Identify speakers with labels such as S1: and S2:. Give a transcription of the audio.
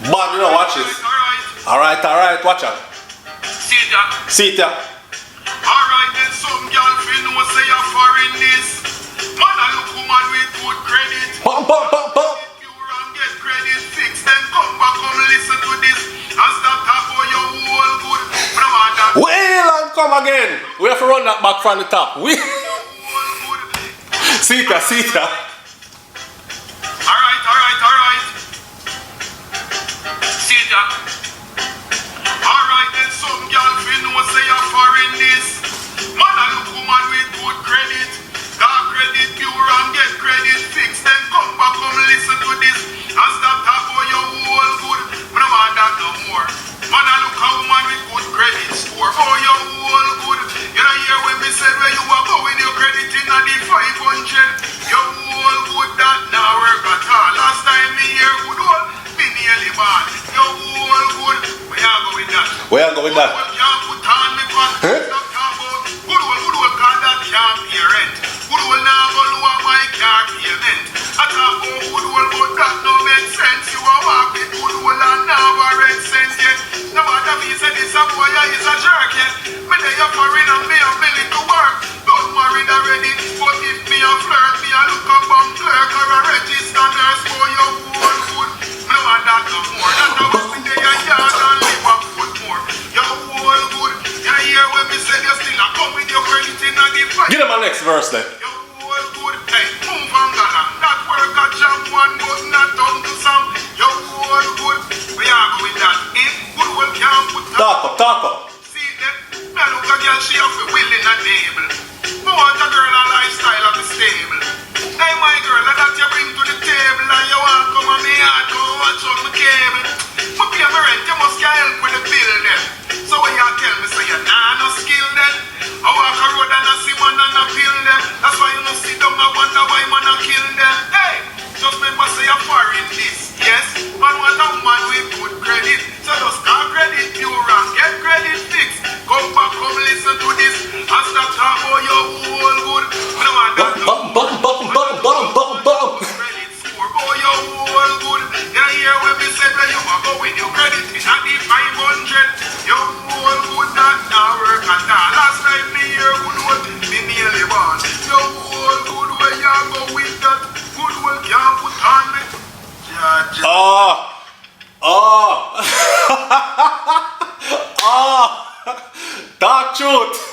S1: Bad, you know, watch this. Alright, watch out. See it ya.
S2: Alright, then some girl feel no say you're foreign this. Man, I look woman with good credit.
S1: Bum.
S2: You and get credit fixed, then come back, come listen to this. And stop talk about your whole good. But I want that
S1: Well, and come again. We have to run that back from the top.
S2: whole good.
S1: See it ya.
S2: Alright. See ya. Alright, then some girl feel no say you're foreign this. Man, I look woman with good credit. Got credit pure and get credit fixed. Then come back, come listen to this. And stop talk about your whole good. But I want that no more. Man, I look a woman with good credit score. Oh, your whole good. You know hear when me said where you are going your credit in at the 500. Your whole good that now work at all. Last time me hear good all, me nearly bad. Your whole good. Where you go with that?
S1: Where you go with that?
S2: Good old can't put on me pants.
S1: Huh?
S2: Stop talking about good old call that can't pay rent. Good old now go lower my car payment. I talk about good old but that no make sense. You are walk with good old and now rent sense yet. No matter me say this a boy is a jerk yet. Me they a foreign and me a willing to work. Don't married already, but if me a flirt, me a look up on clerk or a register nurse for your whole good. Me no want that no more. That a was me they a yard and live a foot more. Your whole good. You hear when me say you still a come with your credit in a the fight.
S1: Give them a next verse then.
S2: Your whole good. Hey, move on Ghana. That work a jam one but not down to some. Your whole good. We are go with that. If good old can't put
S1: Talk up.
S2: See them, me look a girl, she have a willing and able. Me want a girl a lifestyle of a stable. Hey my girl, that you bring to the table and you want come on me heart to watch on my cable. Me pay my rent, you must get help with the bill then. So when you tell me say you nah no skill then, I walk a road and I see man and I feel them. That's why you no sit down and wonder why man a kill them. Hey, just remember say you're foreign this, yes. Man want a woman with good credit, so just call credit pure and get credit fixed. Come back, come listen to this, and stop talking about your whole good. I don't want that no
S1: Bum.
S2: credit score, oh your whole good. You hear when me said where you are go with your credit in at the 500. Your whole good that now work at all. Last time me hear good one, me nearly born. Your whole good where you go with that good one can't put on me.
S1: Dark truth.